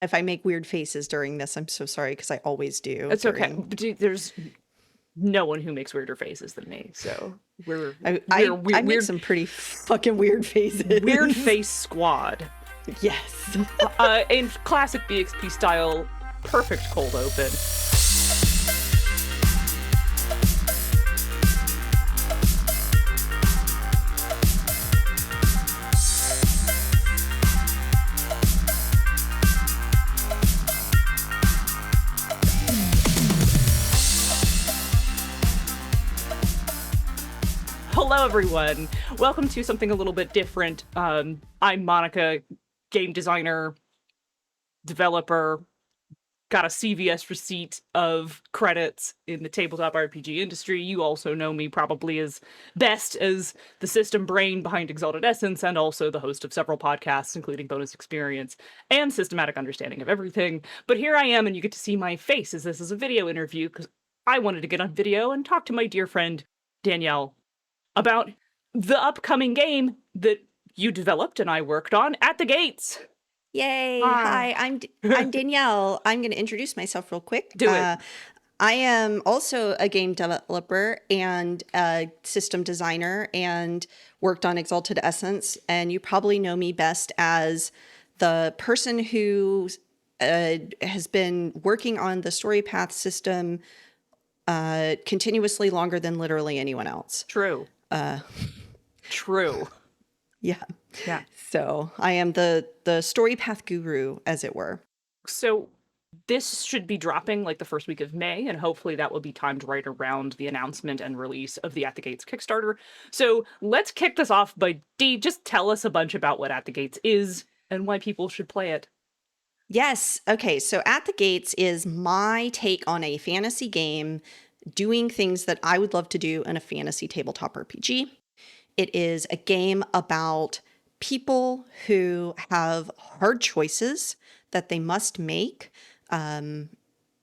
If I make weird faces during this, I'm so sorry because I always do. It's okay. There's no one who makes weirder faces than me, so I make some pretty fucking weird faces. Weird face squad. Yes. In classic BXP style, perfect cold open. Hello, everyone. Welcome to something a little bit different. I'm Monica, game designer, developer, got a CVS receipt of credits in the tabletop RPG industry. You also know me probably as best as the system brain behind Exalted Essence and also the host of several podcasts, including Bonus Experience and Systematic Understanding of Everything. But here I am, and you get to see my face as this is a video interview because I wanted to get on video and talk to my dear friend, Danielle, about the upcoming game that you developed and I worked on, At the Gates. Yay. Hi, I'm Danielle. I'm going to introduce myself real quick. Do it. I am also a game developer and a system designer and worked on Exalted Essence. And you probably know me best as the person who has been working on the story path system continuously longer than literally anyone else. True. True. Yeah. Yeah. So I am the story path guru, as it were. So this should be dropping like the first week of May, and hopefully that will be timed right around the announcement and release of the At the Gates Kickstarter. So let's kick this off by Dee, just tell us a bunch about what At the Gates is and why people should play it. Yes. Okay. So At the Gates is my take on a fantasy game doing things that I would love to do in a fantasy tabletop RPG. It is a game about people who have hard choices that they must make.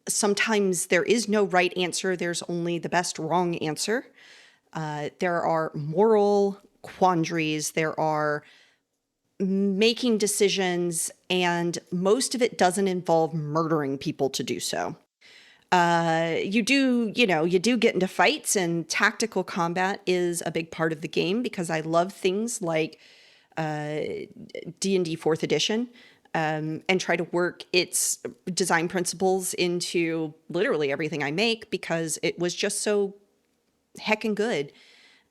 Sometimes there is no right answer. There's only the best wrong answer. There are moral quandaries. There are making decisions, and most of it doesn't involve murdering people to do so. You do get into fights, and tactical combat is a big part of the game because I love things like D&D 4th edition and try to work its design principles into literally everything I make because it was just so heckin' good.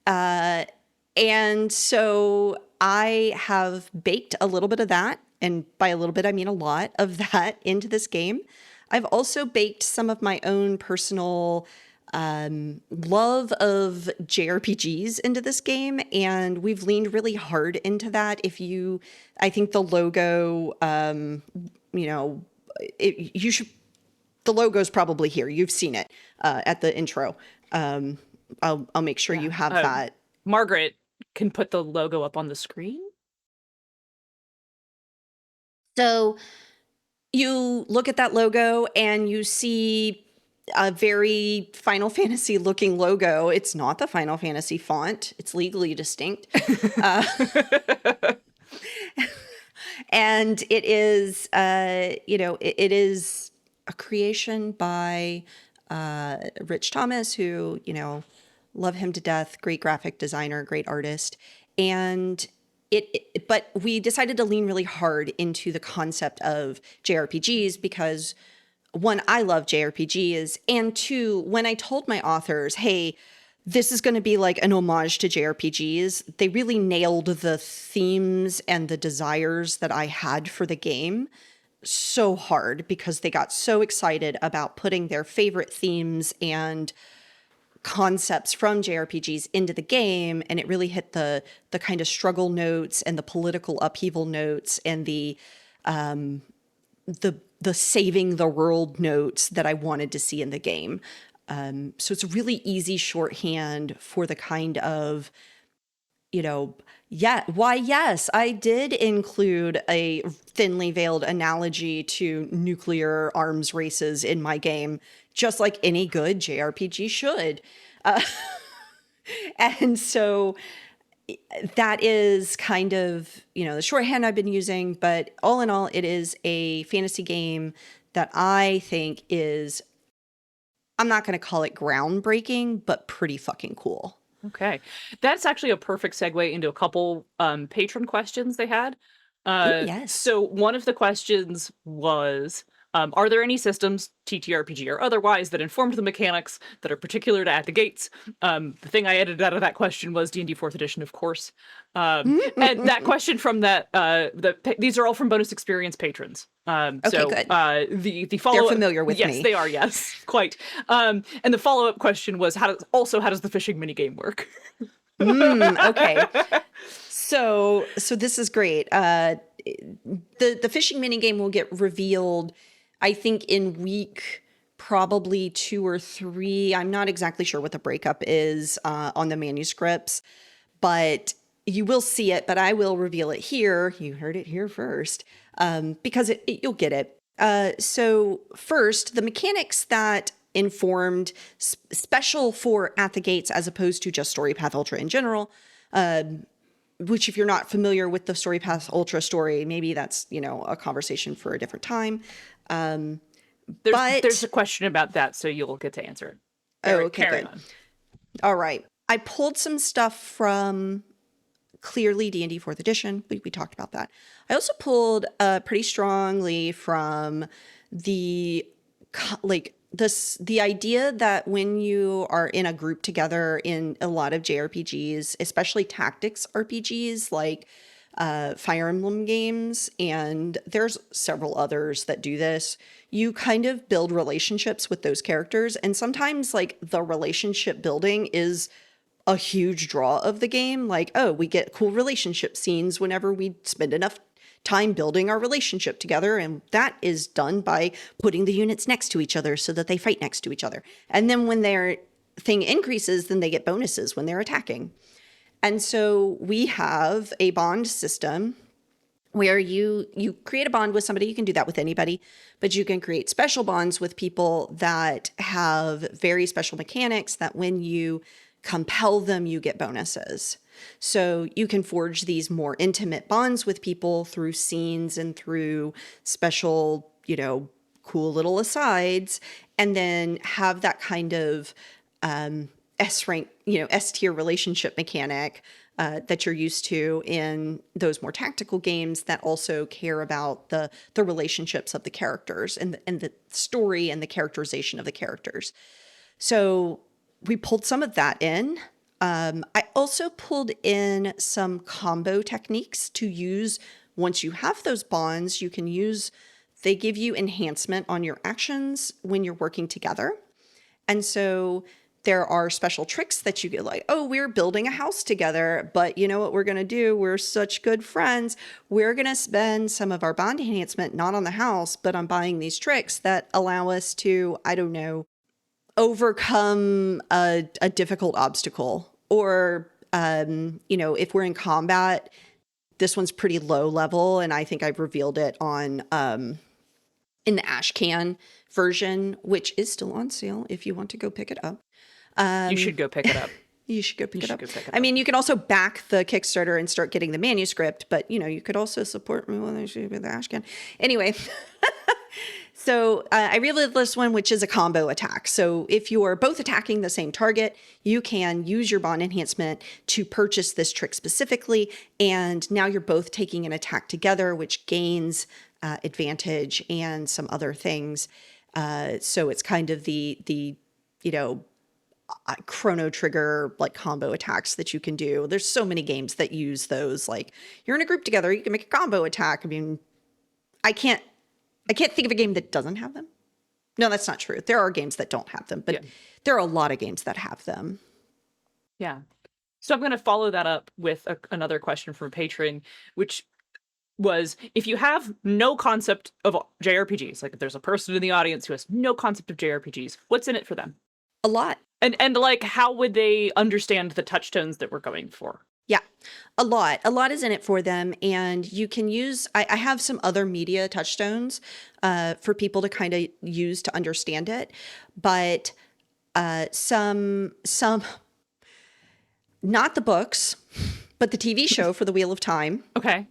And so I have baked a little bit of that, and by a little bit, I mean a lot of that into this game. I've also baked some of my own personal love of JRPGs into this game, and we've leaned really hard into that. I think the logo, the logo's probably here. You've seen it at the intro. I'll make sure you have that. Margaret can put the logo up on the screen. So you look at that logo and you see a very Final Fantasy looking logo. It's not the Final Fantasy font. It's legally distinct. And it is, it is a creation by Rich Thomas, who, love him to death, great graphic designer, great artist. And but we decided to lean really hard into the concept of JRPGs because, one, I love JRPGs, and two, when I told my authors, hey, this is going to be like an homage to JRPGs, they really nailed the themes and the desires that I had for the game so hard because they got so excited about putting their favorite themes and concepts from JRPGs into the game, and it really hit the kind of struggle notes and the political upheaval notes and the saving the world notes that I wanted to see in the game. So it's a really easy shorthand for the kind of, yes, I did include a thinly veiled analogy to nuclear arms races in my game, just like any good JRPG should. And so that is kind of, the shorthand I've been using, but all in all, it is a fantasy game that I think is, I'm not going to call it groundbreaking, but pretty fucking cool. Okay. That's actually a perfect segue into a couple patron questions they had. Ooh, yes. So one of the questions was, are there any systems, TTRPG or otherwise, that informed the mechanics that are particular to At the Gates? The thing I edited out of that question was D&D 4th edition, of course. And that question from that, these are all from bonus experience patrons. Okay, good. The follow They're up, familiar with yes, me. they are, yes, quite. And the follow up question was, how does the fishing minigame work? Okay. So this is great. The fishing minigame will get revealed, I think, in week probably 2 or 3. I'm not exactly sure what the breakup is on the manuscripts, but you will see it. But I will reveal it here. You heard it here first, because you'll get it. So first, the mechanics that informed special for At the Gates as opposed to just Storypath Ultra in general, which if you're not familiar with the Storypath Ultra story, maybe that's, a conversation for a different time. There's a question about that, so you'll get to answer it. Okay, Carry good. on. All right. I pulled some stuff from clearly D&D 4th edition. We talked about that. I also pulled pretty strongly from the the idea that when you are in a group together in a lot of JRPGs, especially tactics RPGs like Fire Emblem games, and there's several others that do this, you kind of build relationships with those characters. And sometimes like the relationship building is a huge draw of the game. Like, oh, we get cool relationship scenes whenever we spend enough time building our relationship together. And that is done by putting the units next to each other so that they fight next to each other. And then when their thing increases, then they get bonuses when they're attacking. And so we have a bond system where you create a bond with somebody. You can do that with anybody, but you can create special bonds with people that have very special mechanics that when you compel them, you get bonuses. So you can forge these more intimate bonds with people through scenes and through special, cool little asides, and then have that kind of S rank, S tier relationship mechanic that you're used to in those more tactical games that also care about the relationships of the characters and the story and the characterization of the characters. So we pulled some of that in. I also pulled in some combo techniques to use once you have those bonds. They give you enhancement on your actions when you're working together. And so there are special tricks that you get, like, oh, we're building a house together, but you know what we're going to do? We're such good friends. We're going to spend some of our bond enhancement not on the house, but on buying these tricks that allow us to, I don't know, overcome a difficult obstacle. Or, if we're in combat, this one's pretty low level, and I think I've revealed it on in the Ashcan version, which is still on sale if you want to go pick it up. You should go pick it up. You should go pick it up. I mean, you can also back the Kickstarter and start getting the manuscript, but you could also support me with the Ashcan. Anyway. So I revealed this one, which is a combo attack. So if you are both attacking the same target, you can use your bond enhancement to purchase this trick specifically. And now you're both taking an attack together, which gains advantage and some other things. So it's kind of the chrono trigger like combo attacks that you can do. There's so many games that use those. Like you're in a group together, you can make a combo attack. I mean, I can't think of a game that doesn't have them. No, that's not true. There are games that don't have them, but there are a lot of games that have them. Yeah. So I'm going to follow that up with another question from a patron, which was, if you have no concept of JRPGs, like if there's a person in the audience who has no concept of JRPGs, what's in it for them? A lot. And like, how would they understand the touchstones that we're going for? Yeah, a lot. A lot is in it for them. And you can use, I have some other media touchstones for people to kind of use to understand it. But some, not the books, But the TV show for the Wheel of Time. Okay.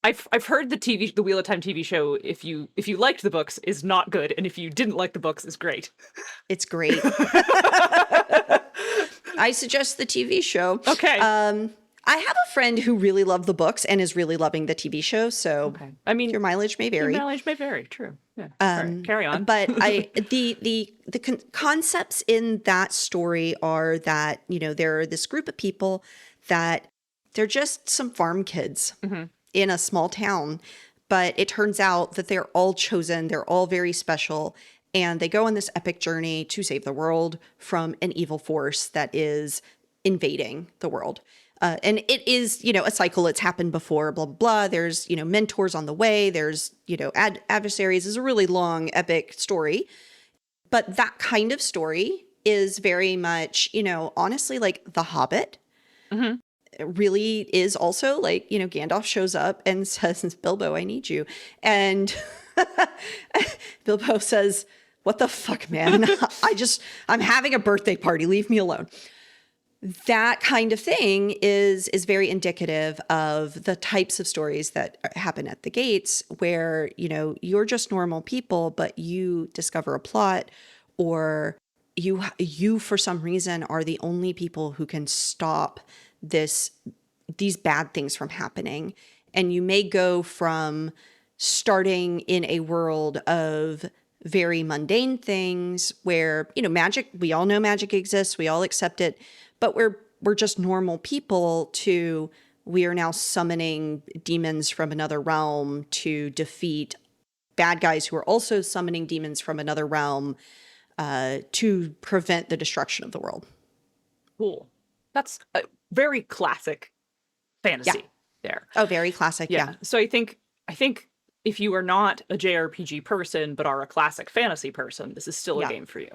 I've heard the Wheel of Time TV show, if you liked the books, is not good, and if you didn't like the books, is great. It's great. I suggest the TV show. Okay. I have a friend who really loved the books and is really loving the TV show. So, okay. I mean, your mileage may vary. Your mileage may vary. True. Yeah. All right, carry on. But the concepts in that story are that, you know, there are this group of people that they're just some farm kids in a small town, but it turns out that they're all chosen. They're all very special. And they go on this epic journey to save the world from an evil force that is invading the world. And it is, you know, a cycle. It's happened before, blah, blah, blah. There's, you know, mentors on the way. There's, you know, adversaries. It's a really long, epic story. But that kind of story is very much, you know, honestly, like The Hobbit. It really is also like, you know, Gandalf shows up and says, Bilbo, I need you. And Bilbo says, what the fuck, man? I'm having a birthday party. Leave me alone. That kind of thing is very indicative of the types of stories that happen at the gates where, you know, you're just normal people, but you discover a plot, or you for some reason are the only people who can stop these bad things from happening. And you may go from starting in a world of very mundane things where, you know, magic, we all know magic exists, we all accept it, but we're just normal people, to we are now summoning demons from another realm to defeat bad guys who are also summoning demons from another realm to prevent the destruction of the world. Cool. That's a very classic fantasy there. Oh, very classic. Yeah. So I think if you are not a JRPG person, but are a classic fantasy person, this is still a game for you.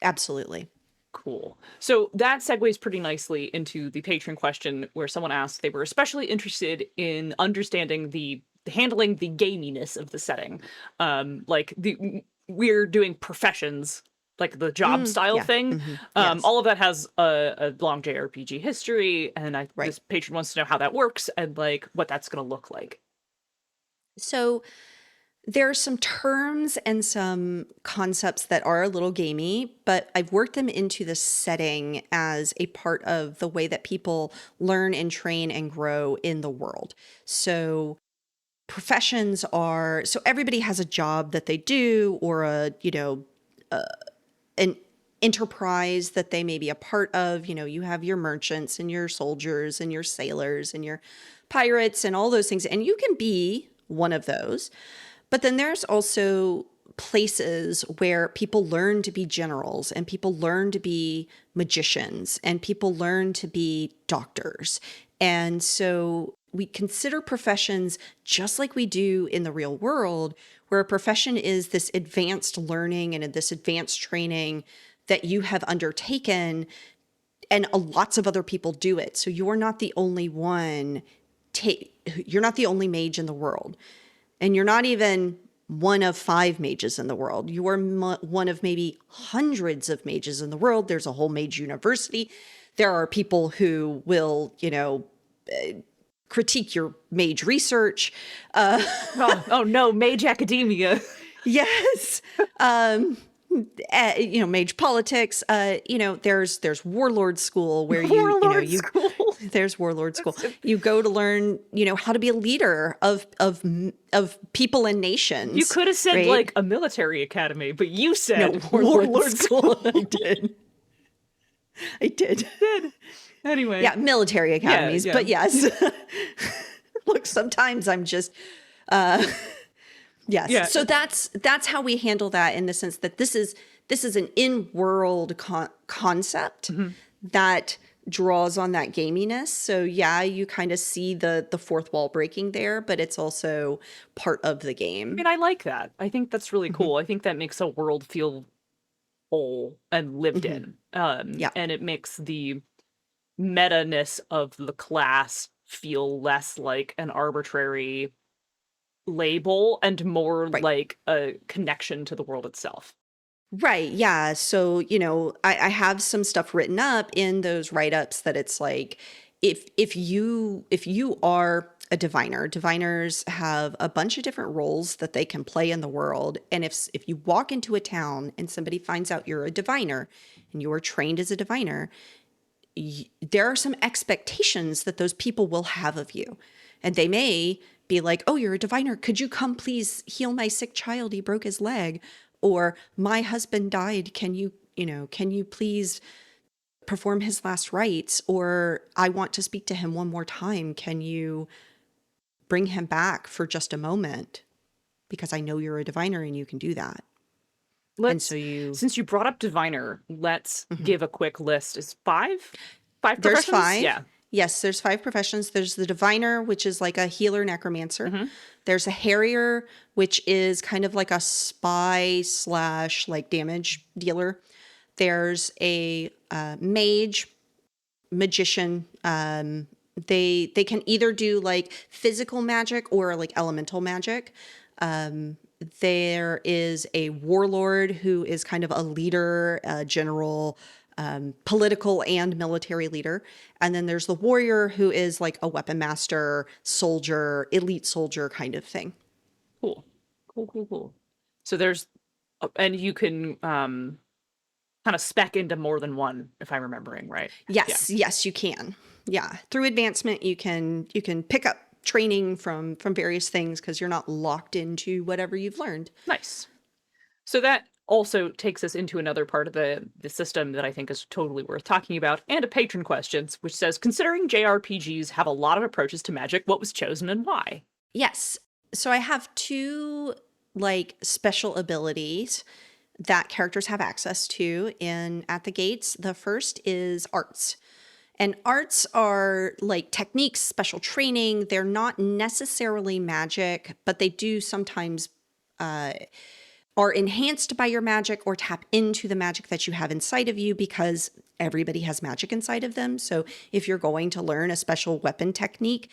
Absolutely. Cool. So that segues pretty nicely into the patron question, where someone asked they were especially interested in understanding handling the gaminess of the setting. We're doing professions, like the job style thing. Yes. All of that has a long JRPG history, and this patron wants to know how that works and like what that's going to look like. So there are some terms and some concepts that are a little gamey, but I've worked them into the setting as a part of the way that people learn and train and grow in the world. So professions are, so everybody has a job that they do, or an enterprise that they may be a part of. You know, you have your merchants and your soldiers and your sailors and your pirates and all those things, and you can be one of those. But then there's also places where people learn to be generals, and people learn to be magicians, and people learn to be doctors. And so we consider professions just like we do in the real world, where a profession is this advanced learning and this advanced training that you have undertaken, and lots of other people do it. So you're not the only one. You're not the only mage in the world. And you're not even one of 5 mages in the world. You are one of maybe hundreds of mages in the world. There's a whole mage university. There are people who will, you know, critique your mage research. Oh no, mage academia. Yes. You know, mage politics. You know, there's warlord school where there's warlord school. You go to learn, you know, how to be a leader of people and nations. You could have said like a military academy, but you said warlord school. I did. Anyway. Yeah, military academies, but yes. Look, sometimes I'm just yes. Yeah. So that's how we handle that, in the sense that this is an in-world concept that draws on that gaminess. So yeah, you kind of see the fourth wall breaking there, but it's also part of the game. I mean, I like that. I think that's really cool. I think that makes a world feel whole and lived in. And it makes the meta-ness of the class feel less like an arbitrary label and more like a connection to the world itself. Right. Yeah. So, you know, I have some stuff written up in those write-ups that it's like, if you are a diviner, diviners have a bunch of different roles that they can play in the world. And if you walk into a town and somebody finds out you're a diviner and you are trained as a diviner, there are some expectations that those people will have of you. And they may be like, oh, you're a diviner. Could you come please heal my sick child? He broke his leg. Or my husband died. Can you please perform his last rites? Or I want to speak to him one more time. Can you bring him back for just a moment? Because I know you're a diviner and you can do that. And so Since you brought up diviner, let's give a quick list. Is five there's professions? five. Yeah. Yes, there's five professions. There's the diviner, which is like a healer necromancer. There's a harrier, which is kind of like a spy slash like damage dealer. There's a mage, magician. They can either do like physical magic or like elemental magic. There is a warlord who is kind of a leader, a general, political and military leader. And then there's the warrior who is like a weapon master, soldier, elite soldier kind of thing. Cool. Cool. So and you can kind of spec into more than one, if I'm remembering right. Yes, you can. Yeah. Through advancement, you can pick up training from various things because you're not locked into whatever you've learned. Nice. So that also takes us into another part of the system that I think is totally worth talking about, and a patron questions, which says, considering JRPGs have a lot of approaches to magic, what was chosen and why? Yes. So I have two like special abilities that characters have access to in at the gates. The first is arts. And arts are like techniques, special training. They're not necessarily magic, but they do sometimes are enhanced by your magic or tap into the magic that you have inside of you, because everybody has magic inside of them. So if you're going to learn a special weapon technique,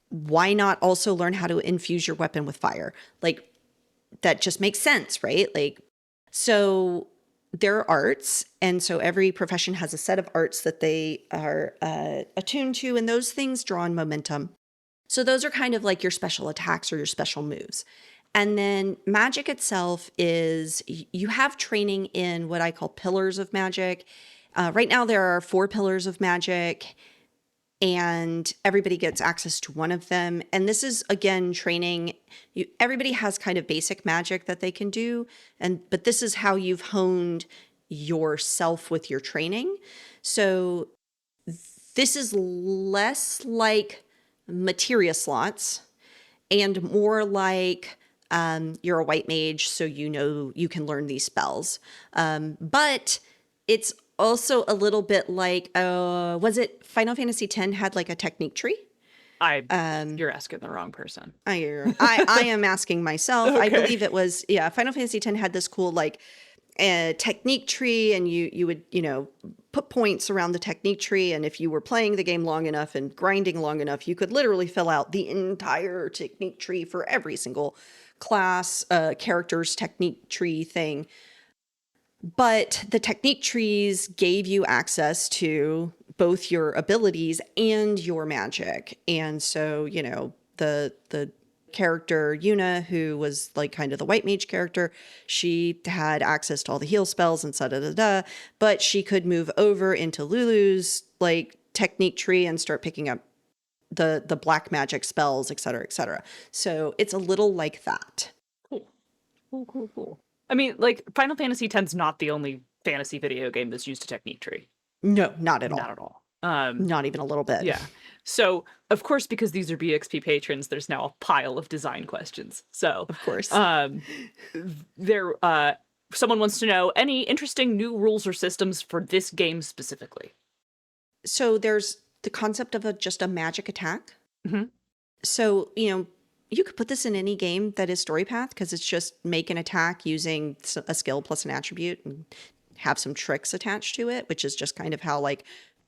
why not also learn how to infuse your weapon with fire? Like, that just makes sense, right? Like, so there are arts, and so every profession has a set of arts that they are attuned to, and those things draw on momentum. So those are kind of like your special attacks or your special moves. And then magic itself is, you have training in what I call pillars of magic. Right now there are 4 pillars of magic, and everybody gets access to one of them. And this is, again, training. Everybody has kind of basic magic that they can do, but this is how you've honed yourself with your training. So this is less like materia slots and more like you're a white mage, so you know you can learn these spells. But it's also a little bit like, was it Final Fantasy X had like a technique tree? You're asking the wrong person. I am asking myself. Okay. I believe it was, Final Fantasy X had this cool like technique tree, and you would, put points around the technique tree. And if you were playing the game long enough and grinding long enough, you could literally fill out the entire technique tree for every single class, character's technique tree thing. But the technique trees gave you access to both your abilities and your magic. And so, the character Yuna, who was like kind of the white mage character, she had access to all the heal spells and but she could move over into Lulu's like technique tree and start picking up the black magic spells, et cetera, et cetera. So it's a little like that. Cool. I mean, like, Final Fantasy X's not the only fantasy video game that's used a technique tree. No, not at all. Not at all. Not even a little bit. Yeah. So, of course, because these are BXP patrons, there's now a pile of design questions. So, of course, someone wants to know any interesting new rules or systems for this game specifically. So there's the concept of just a magic attack. Mm-hmm. So, you could put this in any game that is story path, because it's just make an attack using a skill plus an attribute and have some tricks attached to it, which is just kind of how like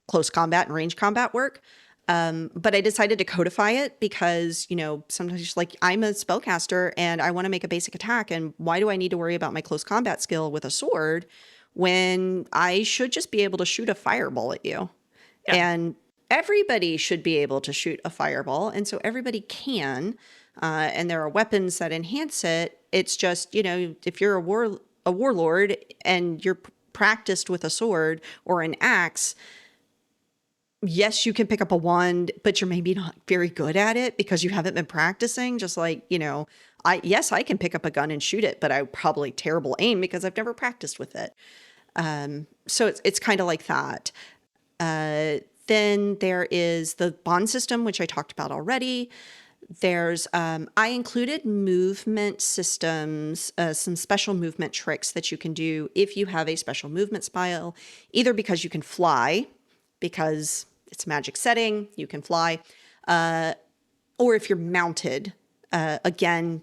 close combat and range combat work. But I decided to codify it because, sometimes like I'm a spellcaster and I want to make a basic attack. And why do I need to worry about my close combat skill with a sword when I should just be able to shoot a fireball at you? Yeah. And everybody should be able to shoot a fireball, and so everybody can. And there are weapons that enhance it. It's just, if you're a warlord and you're practiced with a sword or an axe, yes, you can pick up a wand, but you're maybe not very good at it because you haven't been practicing. Just like, I can pick up a gun and shoot it, but I probably terrible aim because I've never practiced with it. So it's kind of like that. Then there is the bond system, which I talked about already. There's, I included movement systems, some special movement tricks that you can do if you have a special movement style, either because you can fly, because it's a magic setting, you can fly, or if you're mounted. Again,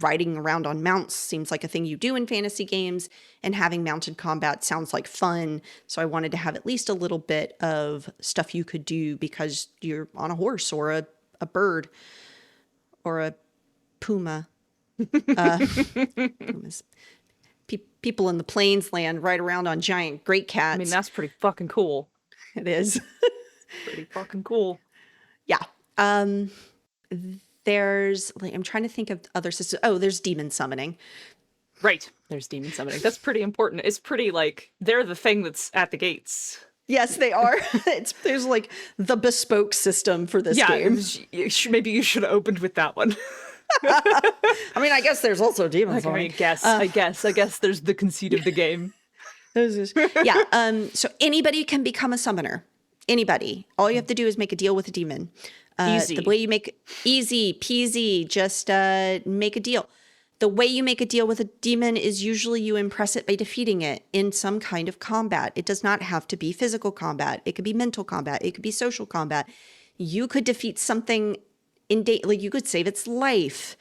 riding around on mounts seems like a thing you do in fantasy games, and having mounted combat sounds like fun. So I wanted to have at least a little bit of stuff you could do because you're on a horse or a bird or a puma. Pumas. People in the plains land ride around on giant great cats. I mean, that's pretty fucking cool. It is. Pretty fucking cool. Yeah. I'm trying to think of other systems. Oh, there's demon summoning. Right. There's demon summoning. That's pretty important. It's pretty they're the thing that's at the gates. Yes, they are. There's the bespoke system for this game. Maybe you should have opened with that one. I mean, I guess there's also demon summoning. I guess there's the conceit of the game. Yeah. So anybody can become a summoner. Anybody. All you have to do is make a deal with a demon. Easy. The way you make easy peasy, just make a deal. The way you make a deal with a demon is usually you impress it by defeating it in some kind of combat. It does not have to be physical combat. It could be mental combat. It could be social combat. You could defeat something you could save its life.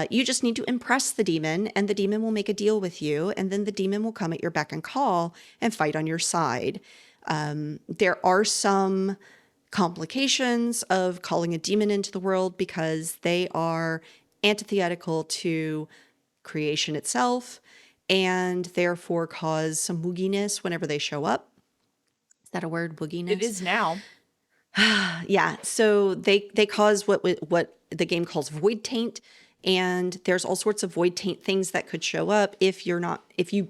You just need to impress the demon, and the demon will make a deal with you, and then the demon will come at your beck and call and fight on your side. There are some complications of calling a demon into the world because they are antithetical to creation itself and therefore cause some wooginess whenever they show up. Is that a word, wooginess? It is now. Yeah. So they cause what the game calls void taint, and there's all sorts of void taint things that could show up if you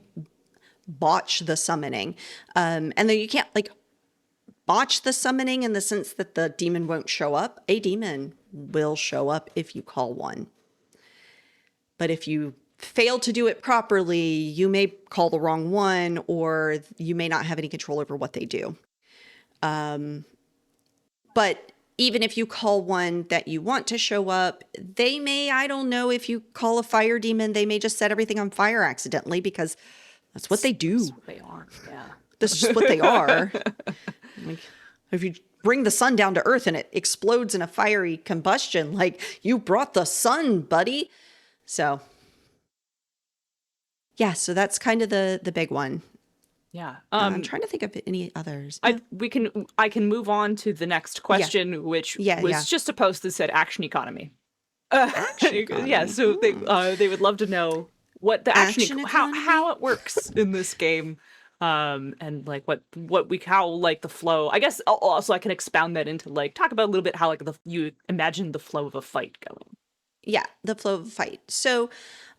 botch the summoning. And then you can't botch the summoning in the sense that the demon won't show up. A demon will show up if you call one. But if you fail to do it properly, you may call the wrong one, or you may not have any control over what they do. But even if you call one that you want to show up, they may, I don't know, if you call a fire demon, they may just set everything on fire accidentally because that's what they do. That's what they are, yeah. That's just what they are. If you bring the sun down to earth and it explodes in a fiery combustion, you brought the sun, buddy. So, yeah, so that's kind of the big one. Yeah. I'm trying to think of any others. I can move on to the next question, which was just a post that said action economy. Action economy. Yeah, so they would love to know what the action how it works in this game. And how the flow. I guess also I can expound that into talk about a little bit how you imagine the flow of a fight going. Yeah, the flow of a fight. So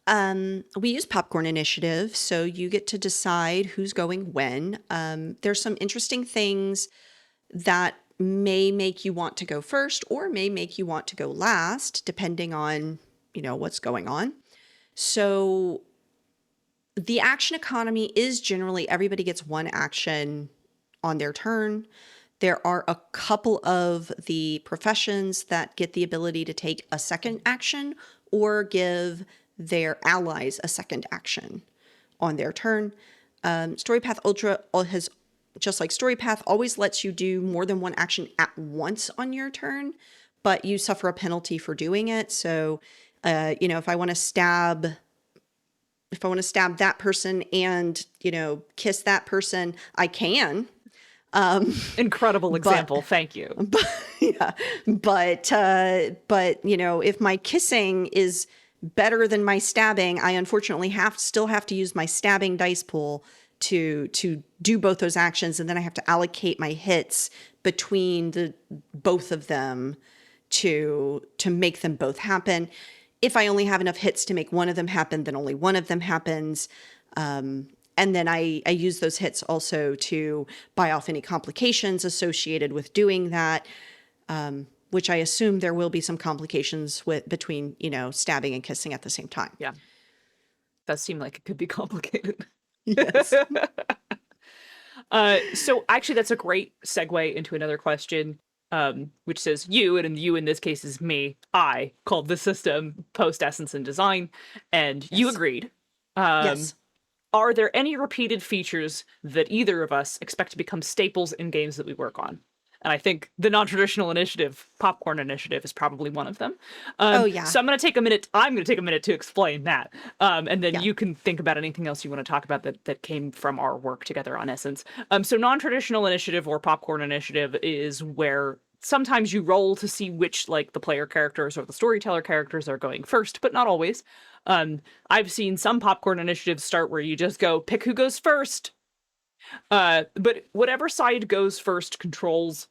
we use popcorn initiative, so you get to decide who's going when. There's some interesting things that may make you want to go first or may make you want to go last, depending on, what's going on. So the action economy is generally everybody gets one action on their turn. There are a couple of the professions that get the ability to take a second action or give their allies a second action on their turn. Storypath Ultra has, just like Storypath, always lets you do more than one action at once on your turn, but you suffer a penalty for doing it. So, if I want to stab that person and, kiss that person, I can. Incredible example. Thank you. But if my kissing is better than my stabbing, I unfortunately still have to use my stabbing dice pool to do both those actions, and then I have to allocate my hits between the both of them to make them both happen. If I only have enough hits to make one of them happen, then only one of them happens. And then I use those hits also to buy off any complications associated with doing that, which I assume there will be some complications between, stabbing and kissing at the same time. Yeah. Does seem like it could be complicated. Yes. So actually, that's a great segue into another question, which says you, and you in this case is me. I called the system post essence and design, and you Yes. agreed. Yes. Are there any repeated features that either of us expect to become staples in games that we work on? And I think the non-traditional initiative, popcorn initiative, is probably one of them. Oh, yeah. So I'm going to take a minute to explain that. And then Yeah. you can think about anything else you want to talk about that came from our work together on Essence. So non-traditional initiative or popcorn initiative is where sometimes you roll to see which, like, the player characters or the storyteller characters are going first, but not always. I've seen some popcorn initiatives start where you just go, pick who goes first. But whatever side goes first controls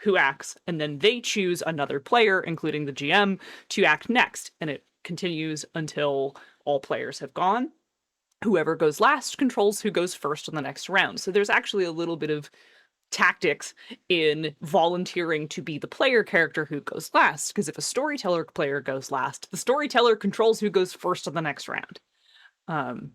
who acts, and then they choose another player, including the GM, to act next. And it continues until all players have gone. Whoever goes last controls who goes first on the next round. So there's actually a little bit of tactics in volunteering to be the player character who goes last, because if a storyteller player goes last, the storyteller controls who goes first on the next round. And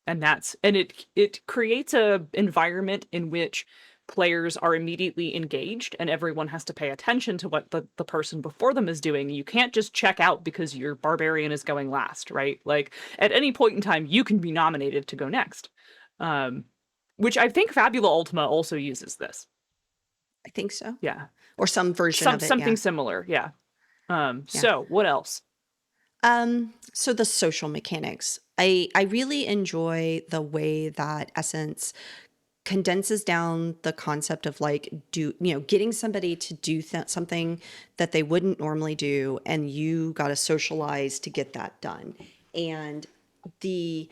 it creates a environment in which players are immediately engaged and everyone has to pay attention to what the person before them is doing. You can't just check out because your barbarian is going last, right? Like, at any point in time, you can be nominated to go next. Which I think Fabula Ultima also uses this. I think so. Yeah. Or some version of it. Something Yeah. similar, yeah. So what else? So the social mechanics. I really enjoy the way that Essence condenses down the concept of like getting somebody to do something that they wouldn't normally do, and you got to socialize to get that done. And a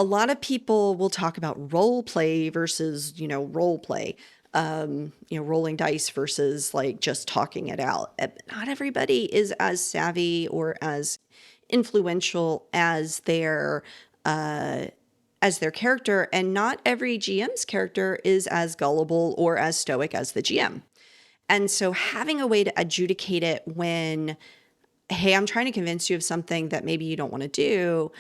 lot of people will talk about role play versus, role play, rolling dice versus like just talking it out. Not everybody is as savvy or as influential as their character, and not every GM's character is as gullible or as stoic as the GM. And so having a way to adjudicate it when, hey, I'm trying to convince you of something that maybe you don't want to do.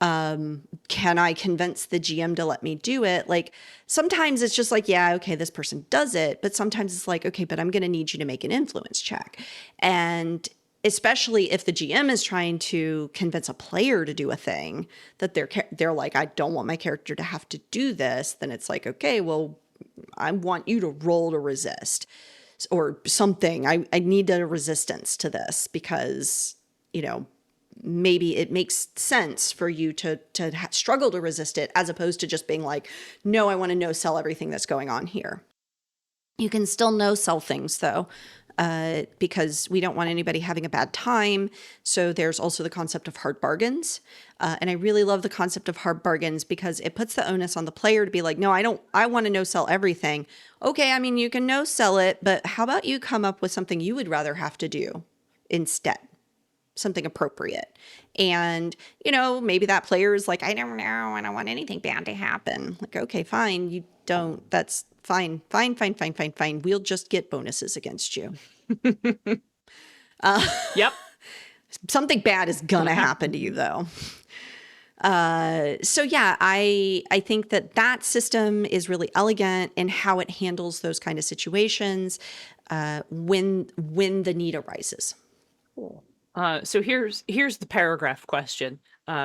Can I convince the GM to let me do it? Like, sometimes it's just like, yeah, okay, this person does it. But sometimes it's like, okay, but I'm going to need you to make an influence check. And especially if the GM is trying to convince a player to do a thing that they're like, I don't want my character to have to do this, then it's like, okay, well, I want you to roll to resist or something. I need a resistance to this because, maybe it makes sense for you to struggle to resist it, as opposed to just being like, no, I want to no-sell everything that's going on here. You can still no-sell things, though, because we don't want anybody having a bad time. So there's also the concept of hard bargains. And I really love the concept of hard bargains because it puts the onus on the player to be like, no, I want to no-sell everything. Okay, I mean, you can no-sell it, but how about you come up with something you would rather have to do instead? Something appropriate. And, maybe that player is like, I don't know, I don't want anything bad to happen. Like, okay, fine. You don't, that's fine. Fine. We'll just get bonuses against you. Yep. Something bad is gonna happen to you, though. So yeah, I think that system is really elegant in how it handles those kind of situations when the need arises. Cool. So here's the paragraph question.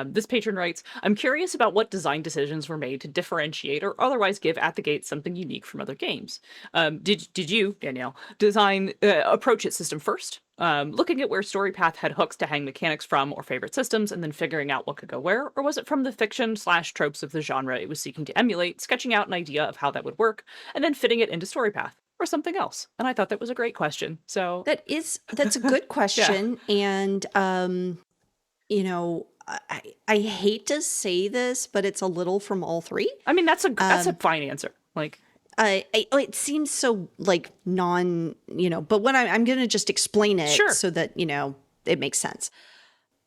This patron writes, I'm curious about what design decisions were made to differentiate or otherwise give At the Gate something unique from other games. Did you, Danielle, design approach its system first, looking at where StoryPath had hooks to hang mechanics from or favorite systems, and then figuring out what could go where? Or was it from the fiction/tropes of the genre it was seeking to emulate, sketching out an idea of how that would work, and then fitting it into StoryPath? Or something else? And I thought that was a great question. So that's a good question. And, I hate to say this, but it's a little from all three. I mean, that's a fine answer. Like, It seems so like but when I'm going to just explain it sure. so that, it makes sense.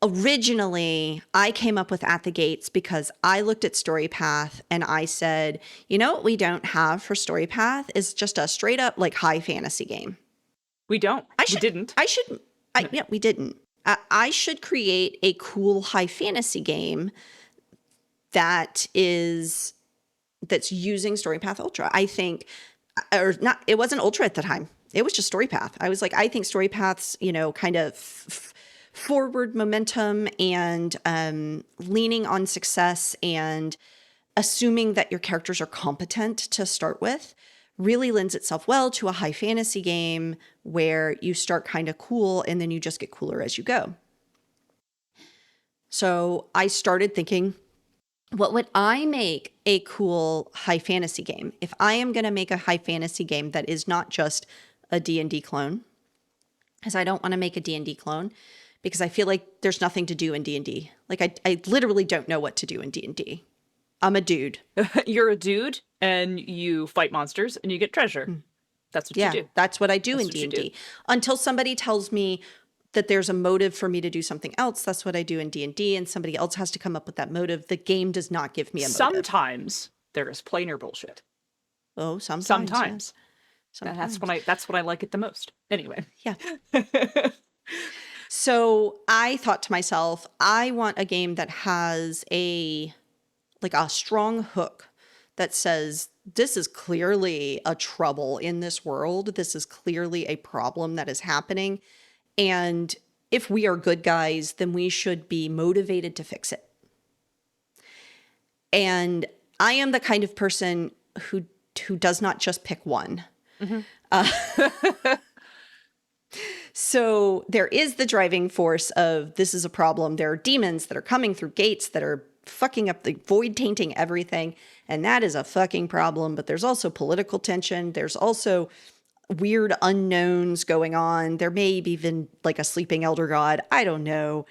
Originally, I came up with At the Gates because I looked at StoryPath and I said, what we don't have for StoryPath is just a straight up like high fantasy game. We don't. We didn't. I should create a cool high fantasy game that's using StoryPath Ultra. I think, or not, it wasn't Ultra at the time. It was just StoryPath. I was like, I think StoryPath's, kind of forward momentum and leaning on success and assuming that your characters are competent to start with really lends itself well to a high fantasy game where you start kind of cool and then you just get cooler as you go. So I started thinking, what would I make a cool high fantasy game? If I am going to make a high fantasy game that is not just a D&D clone, because I don't want to make a D&D clone because I feel like there's nothing to do in D&D. Like I literally don't know what to do in D&D. I'm a dude. You're a dude and you fight monsters and you get treasure. That's what you do. That's what I do in D&D. Until somebody tells me that there's a motive for me to do something else, that's what I do in D&D, and somebody else has to come up with that motive. The game does not give me a motive. Sometimes there is planar bullshit. Oh, sometimes. Sometimes. Sometimes. That's when I like it the most. Anyway. Yeah. So I thought to myself, I want a game that has a strong hook that says, this is clearly a trouble in this world. This is clearly a problem that is happening. And if we are good guys, then we should be motivated to fix it. And I am the kind of person who does not just pick one. So there is the driving force of this is a problem. There are demons that are coming through gates that are fucking up the void, tainting everything. And that is a fucking problem. But there's also political tension. There's also weird unknowns going on. There may be even like a sleeping elder god. I don't know.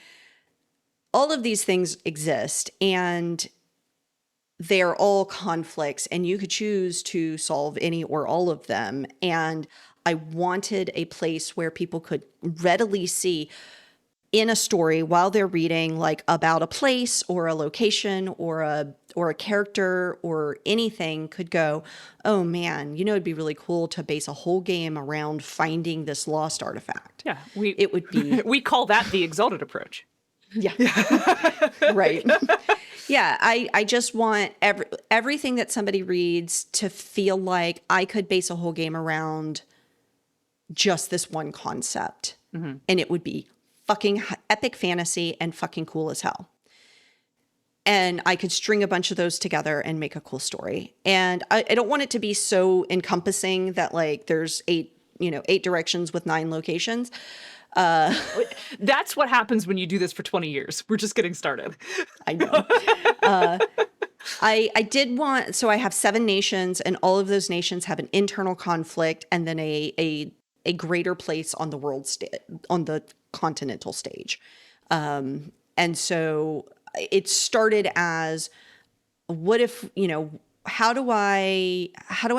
All of these things exist and they're all conflicts and you could choose to solve any or all of them. And I wanted a place where people could readily see in a story while they're reading like about a place or a location or a character or anything could go, oh man, it'd be really cool to base a whole game around finding this lost artifact. Yeah, it would be. We call that the exalted approach. Yeah. Right. Yeah, I just want everything that somebody reads to feel like I could base a whole game around just this one concept. And it would be fucking epic fantasy and fucking cool as hell. And I could string a bunch of those together and make a cool story. And I don't want it to be so encompassing that like there's 8 directions with 9 locations. That's what happens when you do this for 20 years. We're just getting started. I know. I did want, so I have 7 nations and all of those nations have an internal conflict and then a greater place on the on the continental stage. And so it started as, what if, how do I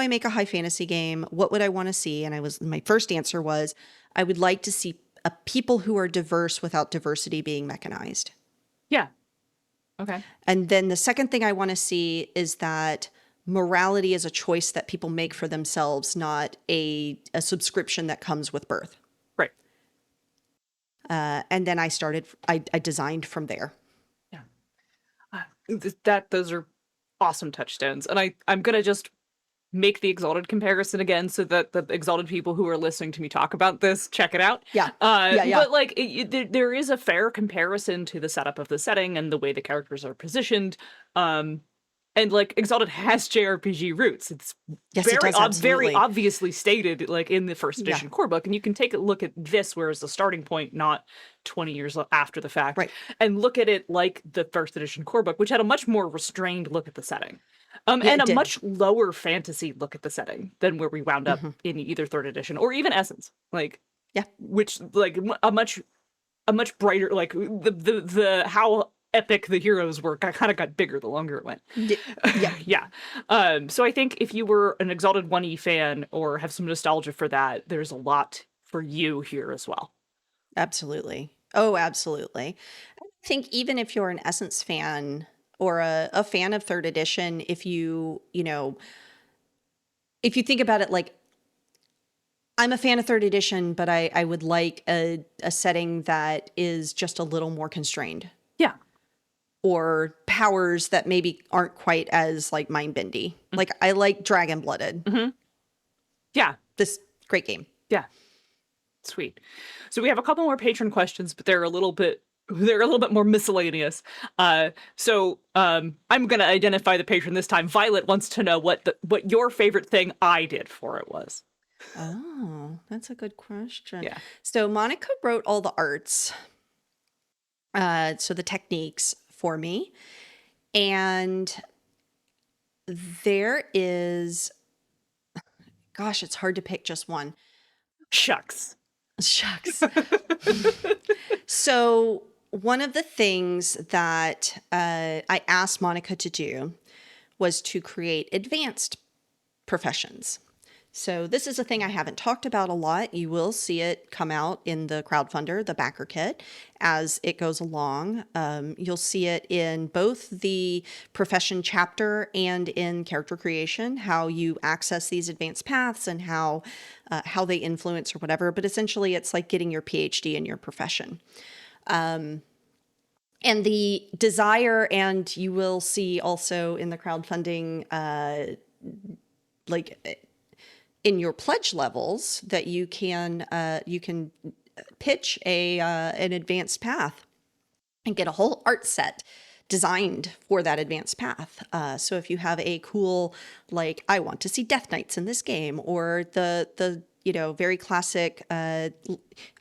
make a high fantasy game? What would I want to see? And my first answer was, I would like to see people who are diverse without diversity being mechanized. Yeah. Okay. And then the second thing I want to see is that morality is a choice that people make for themselves, not a subscription that comes with birth. Right. And then I designed from there. Yeah. Those are awesome touchstones. And I'm going to just make the Exalted comparison again so that the Exalted people who are listening to me talk about this, check it out. Yeah. But like there is a fair comparison to the setup of the setting and the way the characters are positioned. And like Exalted has JRPG roots. It's very obviously stated like in the first edition core book. And you can take a look at this where it's the starting point, not 20 years after the fact. Right. And look at it like the first edition core book, which had a much more restrained look at the setting. And a much lower fantasy look at the setting than where we wound up in either third edition or even Essence. Like, which like a much brighter, like the how epic the heroes were, kind of got bigger the longer it went. Yep. Yeah. So I think if you were an Exalted 1E fan or have some nostalgia for that, there's a lot for you here as well. Absolutely. Oh, absolutely. I think even if you're an Essence fan or a fan of third edition, if you know, if you think about it like I'm a fan of third edition, but I would like a setting that is just a little more constrained, Yeah. or powers that maybe aren't quite as like mind bendy. Like I like Dragon Blooded. Mm-hmm. Yeah. This great game. Yeah. Sweet. So we have a couple more patron questions, but they're a little bit more miscellaneous. I'm gonna identify the patron this time. Violet wants to know what your favorite thing I did for it was. Oh, that's a good question. Yeah. So Monica wrote all the arts, so the techniques for me. And there is, gosh, it's hard to pick just one. Shucks. Shucks. So one of the things that I asked Monica to do was to create advanced professions. So this is a thing I haven't talked about a lot. You will see it come out in the crowdfunder, the backer kit, as it goes along. You'll see it in both the profession chapter and in character creation, how you access these advanced paths and how they influence or whatever. But essentially, it's like getting your PhD in your profession. And the desire, and you will see also in the crowdfunding, like in your pledge levels, that you can pitch an advanced path and get a whole art set designed for that advanced path. So if you have a cool, like, I want to see Death Knights in this game, or the very classic, I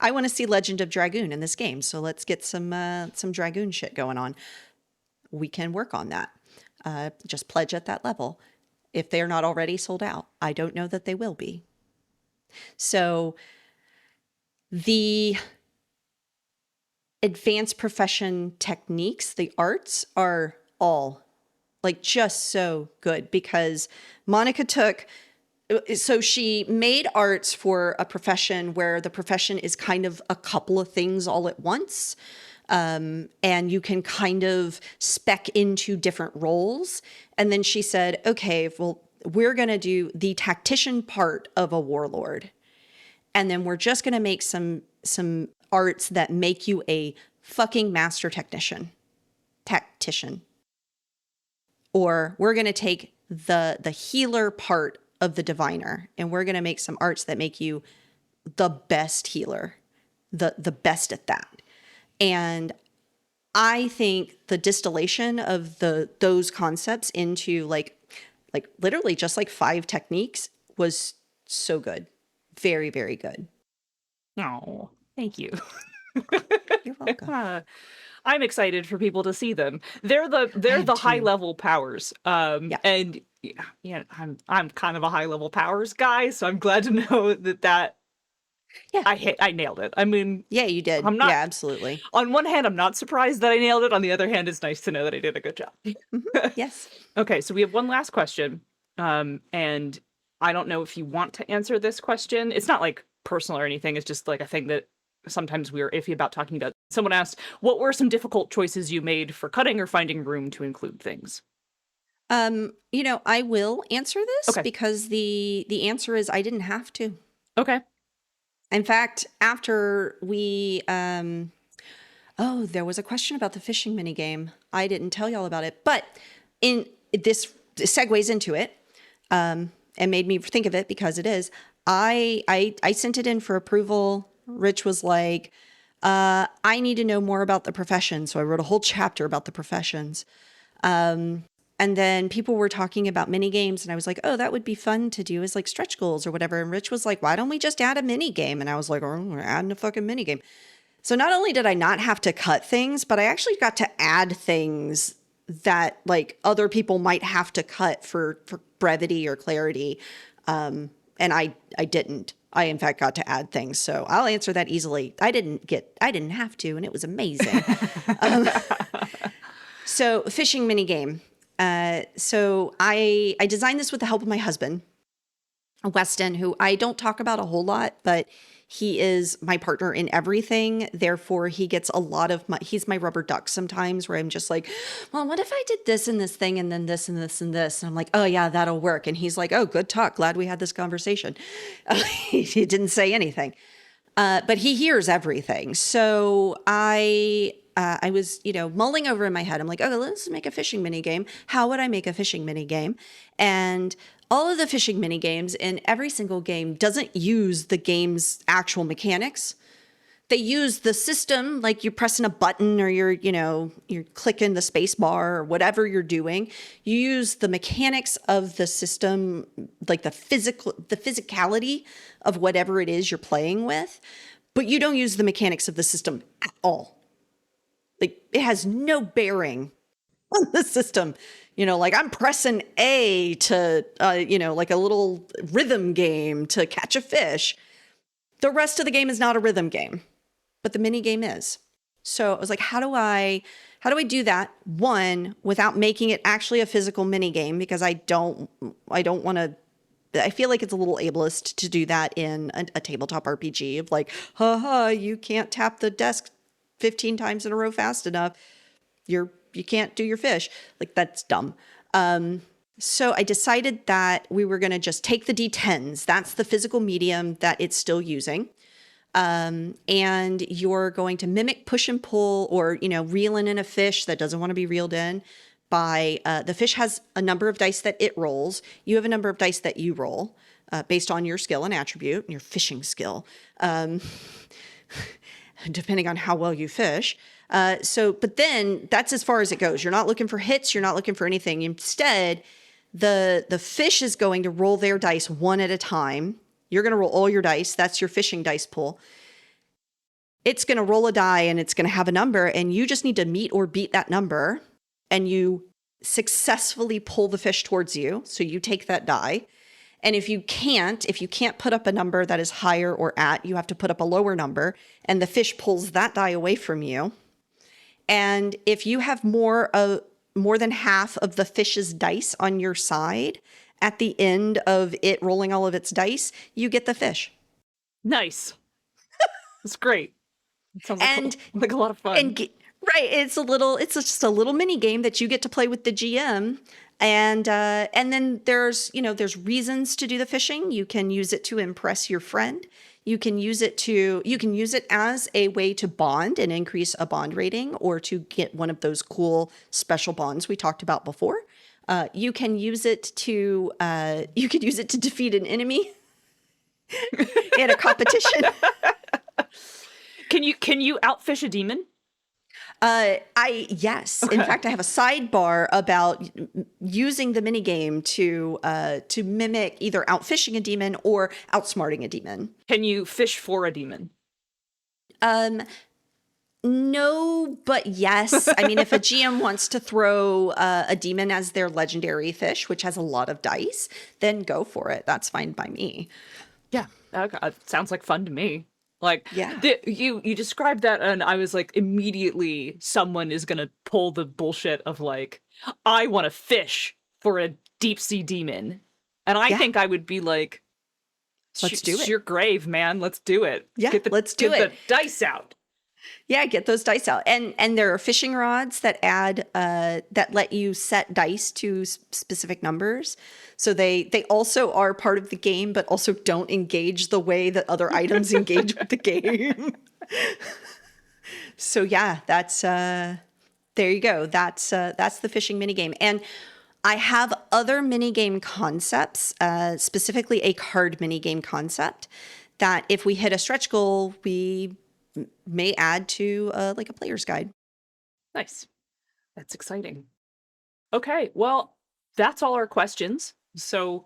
want to see Legend of Dragoon in this game, so let's get some Dragoon shit going on. We can work on that. Just pledge at that level. If they're not already sold out, I don't know that they will be. So the advanced profession techniques, the arts, are all like just so good, because Monica she made arts for a profession where the profession is kind of a couple of things all at once. And you can kind of spec into different roles. And then she said, okay, well, we're going to do the tactician part of a warlord. And then we're just going to make some arts that make you a fucking master tactician. Or we're going to take the healer part of the diviner, and we're going to make some arts that make you the best healer, the best at that. And I think the distillation of those concepts into like literally just like 5 techniques was so good. Very, very good. Oh, thank you. You're welcome. I'm excited for people to see them. They're the high level powers. And yeah, I'm kind of a high level powers guy, so I'm glad to know that Yeah. I nailed it. I mean, yeah, you did. I'm not, yeah, absolutely. On one hand, I'm not surprised that I nailed it. On the other hand, it's nice to know that I did a good job. Yes. Okay, so we have one last question. And I don't know if you want to answer this question. It's not like personal or anything. It's just like a thing that sometimes we're iffy about talking about. Someone asked, what were some difficult choices you made for cutting or finding room to include things? I will answer this, Okay. because the answer is I didn't have to. Okay. In fact, after we, there was a question about the fishing minigame. I didn't tell y'all about it, but this segues into it, and made me think of it, because it is. I sent it in for approval. Rich was like, I need to know more about the profession. So I wrote a whole chapter about the professions. And then people were talking about mini games, and I was like, oh, that would be fun to do as like stretch goals or whatever. And Rich was like, why don't we just add a mini game? And I was like, oh, we're adding a fucking mini game. So not only did I not have to cut things, but I actually got to add things that like other people might have to cut for brevity or clarity. And I didn't. I, in fact, got to add things. So I'll answer that easily. I didn't have to, and it was amazing. So fishing minigame. So I designed this with the help of my husband, Weston, who I don't talk about a whole lot, but he is my partner in everything. Therefore, he gets a lot of he's my rubber duck sometimes where I'm just like, well, what if I did this and this thing and then this and this and this? And I'm like, oh yeah, that'll work. And he's like, oh, good talk. Glad we had this conversation. He didn't say anything. But he hears everything. So I was, mulling over in my head. I'm like, oh, let's make a fishing mini game. How would I make a fishing mini game? And all of the fishing mini games in every single game doesn't use the game's actual mechanics. They use the system, like you're pressing a button or you're clicking the space bar or whatever you're doing. You use the mechanics of the system, like the physicality of whatever it is you're playing with, but you don't use the mechanics of the system at all. Like it has no bearing on the system. Like I'm pressing A to, like a little rhythm game to catch a fish. The rest of the game is not a rhythm game, but the mini game is. So I was like, how do I do that? One, without making it actually a physical mini game, because I don't want to. I feel like it's a little ableist to do that in a tabletop RPG of like, haha, you can't tap the desk 15 times in a row fast enough. You can't do your fish. Like that's dumb. So I decided that we were going to just take the D10s. That's the physical medium that it's still using. And you're going to mimic push and pull or, reeling in a fish that doesn't want to be reeled in by, the fish has a number of dice that it rolls. You have a number of dice that you roll, based on your skill and attribute, your fishing skill, depending on how well you fish. But then that's as far as it goes. You're not looking for hits. You're not looking for anything. Instead, the fish is going to roll their dice one at a time. You're going to roll all your dice. That's your fishing dice pool. It's going to roll a die and it's going to have a number, and you just need to meet or beat that number, and you successfully pull the fish towards you. So you take that die. And if you can't put up a number that is higher or at, you have to put up a lower number, and the fish pulls that die away from you. And if you have more than half of the fish's dice on your side, at the end of it rolling all of its dice, you get the fish. Nice. It's great. It sounds like a lot of fun. Right. It's just a little mini game that you get to play with the GM. And then there's reasons to do the fishing. You can use it to impress your friend. You can use it as a way to bond and increase a bond rating, or to get one of those cool special bonds we talked about before. You can use it to defeat an enemy in a competition. Can you outfish a demon? Yes. Okay. In fact, I have a sidebar about using the minigame to mimic either outfishing a demon or outsmarting a demon. Can you fish for a demon? No, but yes. I mean, if a GM wants to throw a demon as their legendary fish, which has a lot of dice, then go for it. That's fine by me. Yeah, sounds like fun to me. Like, yeah. You described that, and I was like, immediately someone is gonna pull the bullshit of like, I want to fish for a deep sea demon, and I think I would be like, let's do it. Your grave, man. Let's do it. Yeah, let's do it. Get the dice out. Yeah, get those dice out. And there are fishing rods that that let you set dice to specific numbers. So they also are part of the game, but also don't engage the way that other items engage with the game. So yeah, that's there you go. That's the fishing minigame. And I have other minigame concepts, specifically a card minigame concept, that if we hit a stretch goal, we may add to like a player's guide. Nice. That's exciting. Okay, well, that's all our questions. So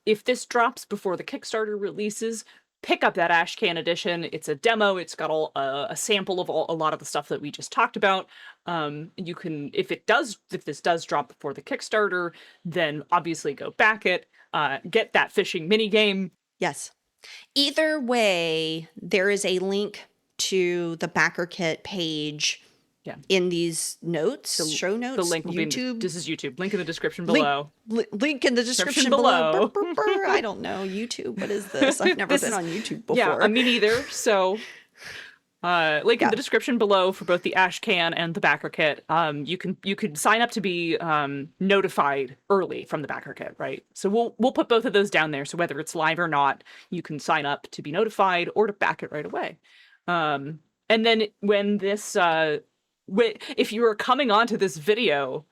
if this drops before the Kickstarter releases, pick up that Ashcan edition. It's a demo. It's got a sample of a lot of the stuff that we just talked about. You can, if this does drop before the Kickstarter, then obviously go back it, get that fishing mini game. Yes. Either way, there is a link to the backer kit page Yeah. in these notes, show The notes, link will be YouTube. this is YouTube. Link in the description Link, below. link in the description below. below. Brr, brr, brr. I don't know. YouTube. What is this? I've never been on YouTube before. Yeah, me neither. So link in the description below for both the Ash Can and the backer kit. You can sign up to be notified early from the backer kit, right? So we'll put both of those down there. So whether it's live or not, you can sign up to be notified or to back it right away. And then when this if you are coming onto this video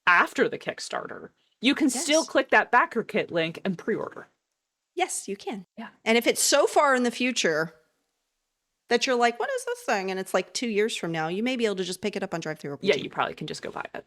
after the Kickstarter, you can still click that backer kit link and pre-order. Yes, you can. Yeah. And if it's so far in the future that you're like, what is this thing? And it's like 2 years from now, you may be able to just pick it up on DriveThru RPG. Yeah, you probably can just go buy it.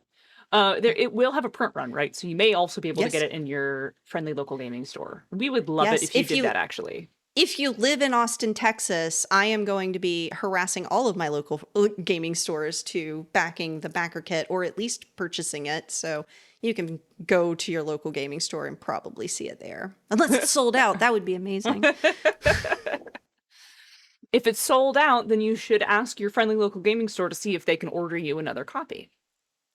It will have a print run, right? So you may also be able to get it in your friendly local gaming store. We would love it if you did that, actually. If you live in Austin, Texas, I am going to be harassing all of my local gaming stores to backing the backer kit, or at least purchasing it. So you can go to your local gaming store and probably see it there. Unless it's sold out, that would be amazing. If it's sold out, then you should ask your friendly local gaming store to see if they can order you another copy.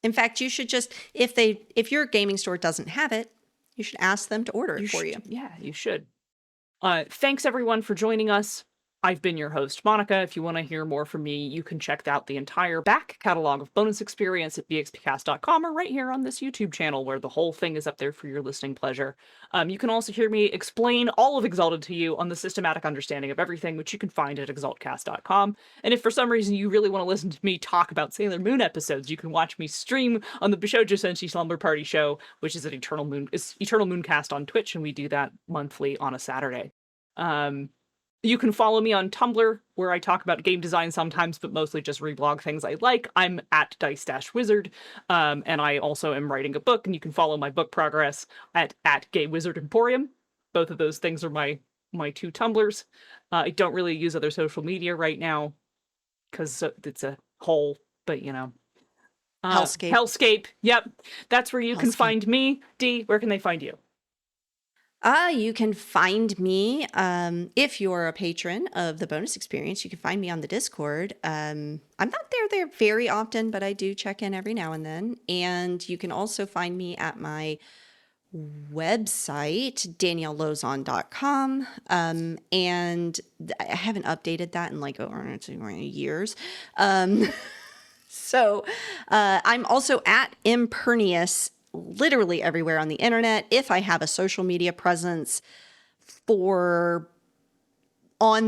In fact, you should just, if your gaming store doesn't have it, you should ask them to order it for you. Yeah, you should. Thanks everyone for joining us. I've been your host, Monica. If you want to hear more from me, you can check out the entire back catalog of bonus experience at bxpcast.com or right here on this YouTube channel where the whole thing is up there for your listening pleasure. You can also hear me explain all of Exalted to you on the systematic understanding of everything, which you can find at exaltcast.com. And if for some reason you really want to listen to me talk about Sailor Moon episodes, you can watch me stream on the Bishojo Senshi Slumber Party Show, which is at Eternal Mooncast on Twitch, and we do that monthly on a Saturday. You can follow me on Tumblr, where I talk about game design sometimes, but mostly just reblog things I like. I'm at Dice-Wizard, and I also am writing a book, and you can follow my book progress at Gay Wizard Emporium. Both of those things are my two Tumblrs. I don't really use other social media right now, because it's a hole, but you know. Hellscape, yep. That's where you can find me. Dee, where can they find you? You can find me, if you're a patron of the bonus experience, you can find me on the Discord. I'm not there very often, but I do check in every now and then. And you can also find me at my website, daniellelauzon.com. And I haven't updated that in like over years. So I'm also at Impernius literally everywhere on the internet. If I have a social media presence on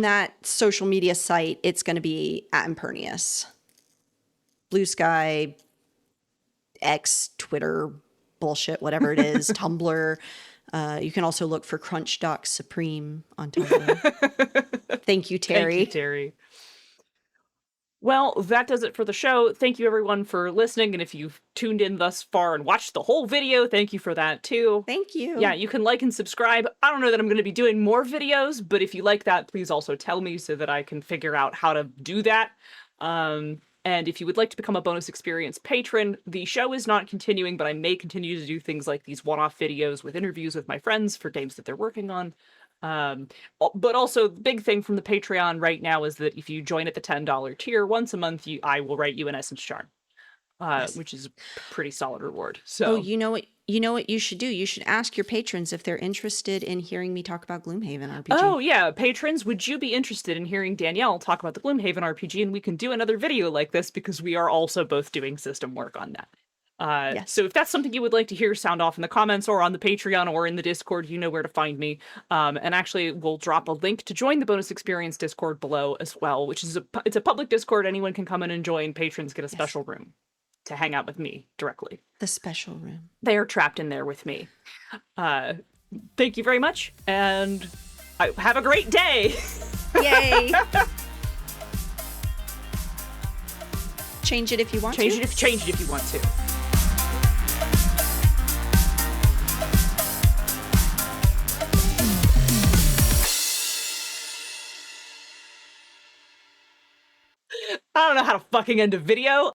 that social media site, it's going to be at Impernius. Blue Sky, X, Twitter, bullshit, whatever it is, Tumblr. You can also look for Crunchdoc Supreme on Tumblr. Thank you, Terry. Thank you, Terry. Well, that does it for the show. Thank you, everyone, for listening. And if you've tuned in thus far and watched the whole video, thank you for that, too. Thank you. Yeah, you can like and subscribe. I don't know that I'm going to be doing more videos, but if you like that, please also tell me so that I can figure out how to do that. And if you would like to become a bonus experience patron, the show is not continuing, but I may continue to do things like these one-off videos with interviews with my friends for games that they're working on. But also the big thing from the Patreon right now is that if you join at the $10 tier once a month, I will write you an Essence Charm, which is a pretty solid reward. So, you know what you should do? You should ask your patrons if they're interested in hearing me talk about Gloomhaven RPG. Oh yeah, patrons, would you be interested in hearing Danielle talk about the Gloomhaven RPG? And we can do another video like this because we are also both doing system work on that. Yes. So if that's something you would like to hear, sound off in the comments or on the Patreon or in the Discord, you know where to find me. And actually, we'll drop a link to join the bonus experience Discord below as well, which is it's a public Discord. Anyone can come in and join. Patrons get a special room to hang out with me directly. The special room. They are trapped in there with me. Thank you very much, and have a great day. Yay! Change it if you want to. Change it if you want to. I don't know how to fucking end a video.